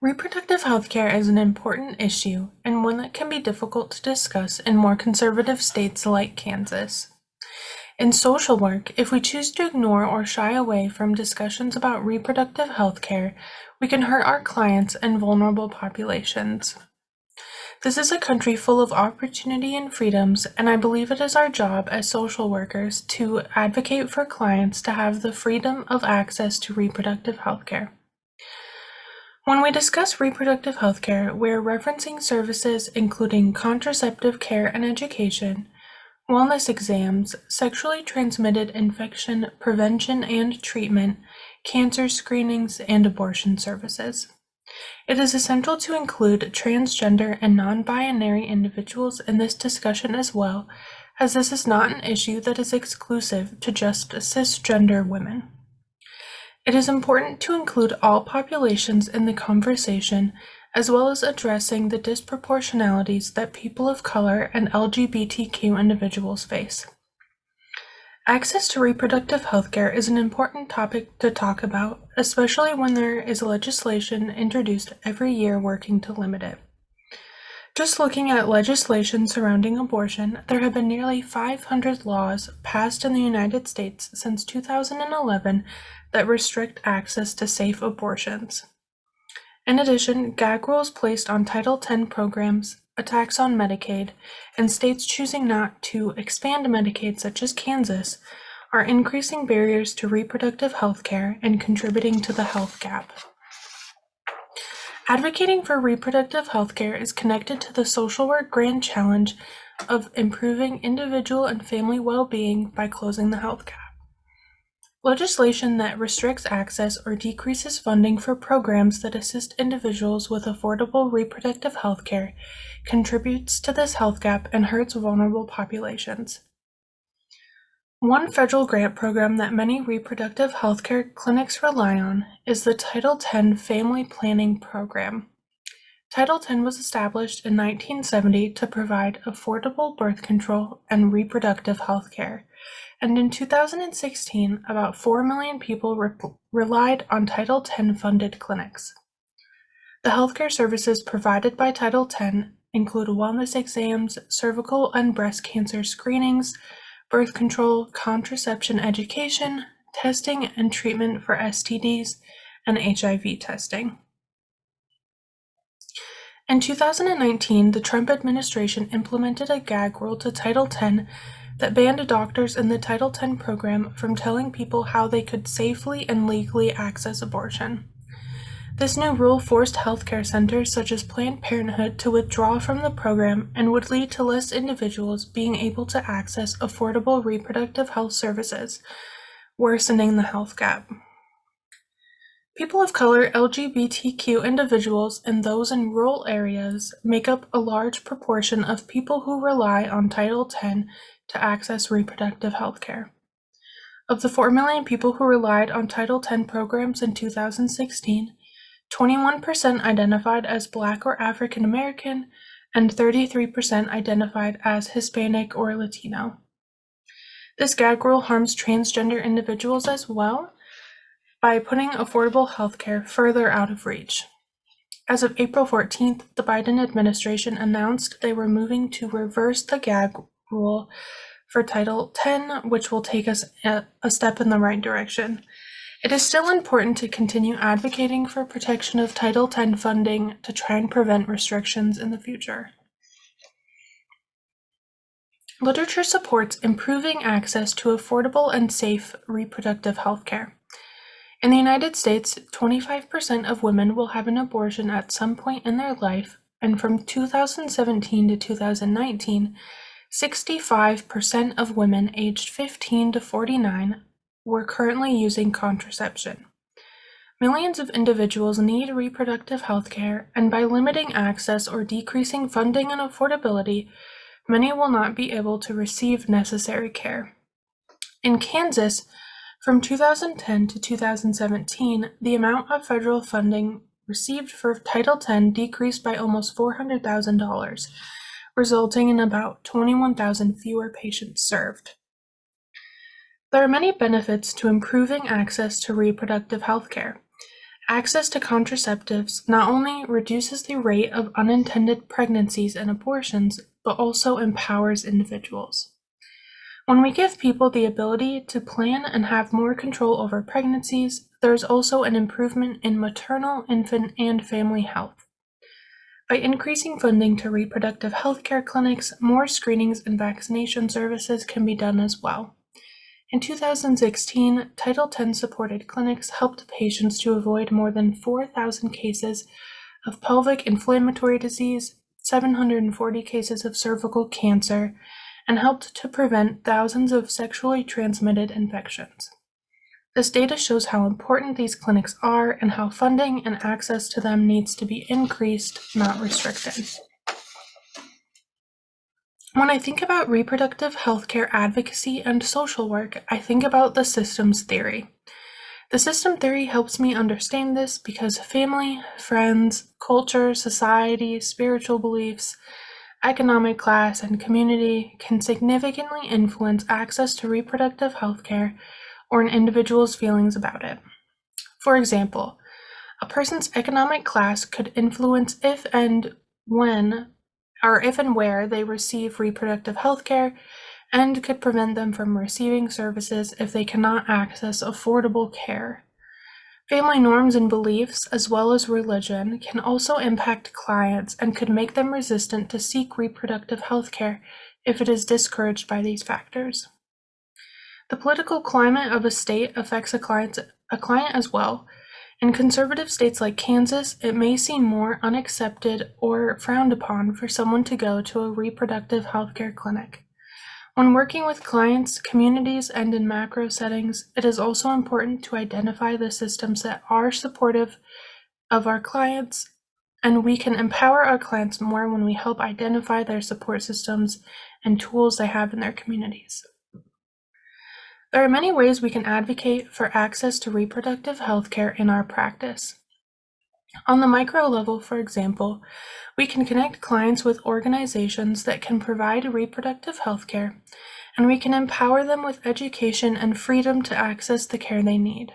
Reproductive health care is an important issue and one that can be difficult to discuss in more conservative states like Kansas. In social work, if we choose to ignore or shy away from discussions about reproductive health care, we can hurt our clients and vulnerable populations. This is a country full of opportunity and freedoms, and I believe it is our job as social workers to advocate for clients to have the freedom of access to reproductive health care. When we discuss reproductive health care, we are referencing services including contraceptive care and education, wellness exams, sexually transmitted infection prevention and treatment, cancer screenings, and abortion services. It is essential to include transgender and non-binary individuals in this discussion as well, as this is not an issue that is exclusive to just cisgender women. It is important to include all populations in the conversation, as well as addressing the disproportionalities that people of color and LGBTQ individuals face. Access to reproductive health care is an important topic to talk about, especially when there is legislation introduced every year working to limit it. Just looking at legislation surrounding abortion, there have been nearly 500 laws passed in the United States since 2011 that restrict access to safe abortions. In addition, gag rules placed on Title X programs, attacks on Medicaid, and states choosing not to expand Medicaid, such as Kansas, are increasing barriers to reproductive health care and contributing to the health gap. Advocating for reproductive health care is connected to the social work grand challenge of improving individual and family well-being by closing the health gap. Legislation that restricts access or decreases funding for programs that assist individuals with affordable reproductive health care contributes to this health gap and hurts vulnerable populations. One federal grant program that many reproductive health care clinics rely on is the Title X Family Planning Program. Title X was established in 1970 to provide affordable birth control and reproductive health care, and in 2016, about 4 million people relied on Title X funded clinics. The healthcare services provided by Title X include wellness exams, cervical and breast cancer screenings, birth control, contraception education, testing and treatment for STDs, and HIV testing. In 2019, the Trump administration implemented a gag rule to Title X that banned doctors in the Title X program from telling people how they could safely and legally access abortion. This new rule forced healthcare centers such as Planned Parenthood to withdraw from the program and would lead to less individuals being able to access affordable reproductive health services, worsening the health gap. People of color, LGBTQ individuals, and those in rural areas make up a large proportion of people who rely on Title X to access reproductive health care. Of the 4 million people who relied on Title X programs in 2016, 21% identified as Black or African American, and 33% identified as Hispanic or Latino. This gag rule harms transgender individuals as well by putting affordable health care further out of reach. As of April 14th, the Biden administration announced they were moving to reverse the gag rule for Title X, which will take us a step in the right direction. It is still important to continue advocating for protection of Title X funding to try and prevent restrictions in the future. Literature supports improving access to affordable and safe reproductive health care. In the United States, 25% of women will have an abortion at some point in their life, and from 2017 to 2019, 65% of women aged 15 to 49 were currently using contraception. Millions of individuals need reproductive health care, and by limiting access or decreasing funding and affordability, many will not be able to receive necessary care. In Kansas, from 2010 to 2017, the amount of federal funding received for Title X decreased by almost $400,000, resulting in about 21,000 fewer patients served. There are many benefits to improving access to reproductive health care. Access to contraceptives not only reduces the rate of unintended pregnancies and abortions, but also empowers individuals. When we give people the ability to plan and have more control over pregnancies, there is also an improvement in maternal, infant, and family health. By increasing funding to reproductive health care clinics, more screenings and vaccination services can be done as well. In 2016, Title X supported clinics helped patients to avoid more than 4,000 cases of pelvic inflammatory disease, 740 cases of cervical cancer, and helped to prevent thousands of sexually transmitted infections. This data shows how important these clinics are and how funding and access to them needs to be increased, not restricted. When I think about reproductive healthcare advocacy and social work, I think about the systems theory. The system theory helps me understand this because family, friends, culture, society, spiritual beliefs, economic class, and community can significantly influence access to reproductive healthcare or an individual's feelings about it. For example, a person's economic class could influence if and where they receive reproductive health care and could prevent them from receiving services if they cannot access affordable care. Family norms and beliefs, as well as religion, can also impact clients and could make them resistant to seek reproductive health care if it is discouraged by these factors. The political climate of a state affects a client as well. In conservative states like Kansas, it may seem more unaccepted or frowned upon for someone to go to a reproductive healthcare clinic. When working with clients, communities, and in macro settings, it is also important to identify the systems that are supportive of our clients, and we can empower our clients more when we help identify their support systems and tools they have in their communities. There are many ways we can advocate for access to reproductive health care in our practice. On the micro level, for example, we can connect clients with organizations that can provide reproductive health care, and we can empower them with education and freedom to access the care they need.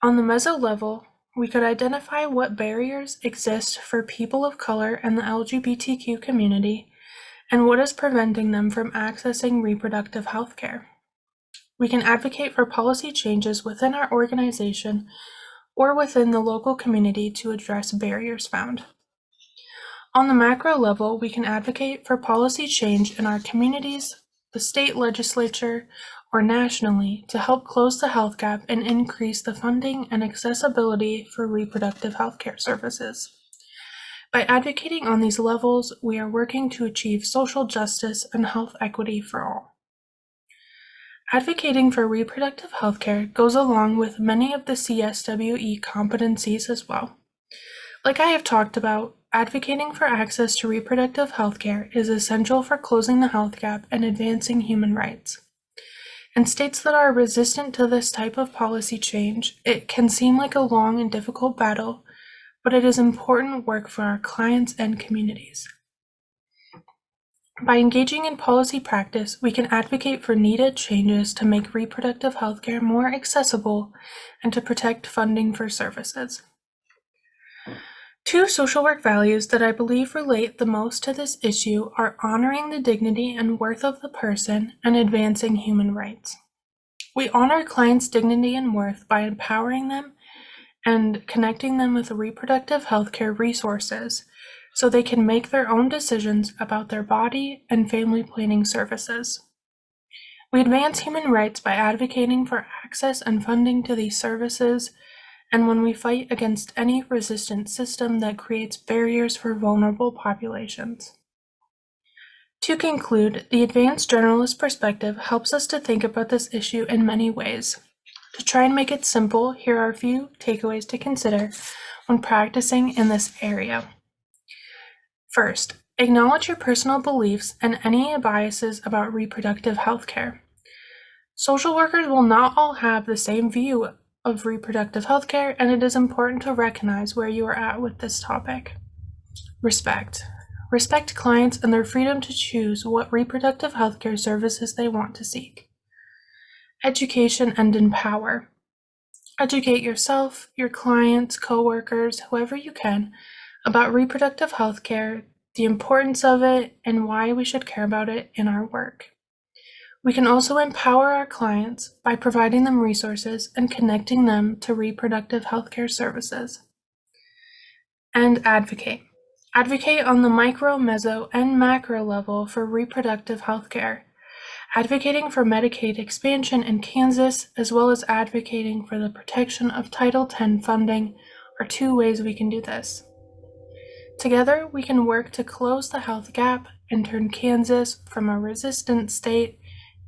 On the meso level, we could identify what barriers exist for people of color and the LGBTQ community, and what is preventing them from accessing reproductive health care. We can advocate for policy changes within our organization or within the local community to address barriers found. On the macro level, we can advocate for policy change in our communities, the state legislature, or nationally to help close the health gap and increase the funding and accessibility for reproductive health care services. By advocating on these levels, we are working to achieve social justice and health equity for all. Advocating for reproductive health care goes along with many of the CSWE competencies as well. Like I have talked about, advocating for access to reproductive health care is essential for closing the health gap and advancing human rights. In states that are resistant to this type of policy change, it can seem like a long and difficult battle, but it is important work for our clients and communities. By engaging in policy practice, we can advocate for needed changes to make reproductive health care more accessible and to protect funding for services. Two social work values that I believe relate the most to this issue are honoring the dignity and worth of the person and advancing human rights. We honor clients' dignity and worth by empowering them and connecting them with reproductive health care resources so they can make their own decisions about their body and family planning services. We advance human rights by advocating for access and funding to these services, and when we fight against any resistant system that creates barriers for vulnerable populations. To conclude, the advanced journalist perspective helps us to think about this issue in many ways. To try and make it simple, here are a few takeaways to consider when practicing in this area. First, acknowledge your personal beliefs and any biases about reproductive health care. Social workers will not all have the same view of reproductive health care, and it is important to recognize where you are at with this topic. Respect. Respect clients and their freedom to choose what reproductive health care services they want to seek. Education and empower. Educate yourself, your clients, coworkers, whoever you can, about reproductive health care, the importance of it, and why we should care about it in our work. We can also empower our clients by providing them resources and connecting them to reproductive healthcare services. And advocate. Advocate on the micro, meso, and macro level for reproductive healthcare. Advocating for Medicaid expansion in Kansas, as well as advocating for the protection of Title X funding, are two ways we can do this. Together, we can work to close the health gap and turn Kansas from a resistant state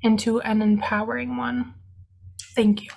into an empowering one. Thank you.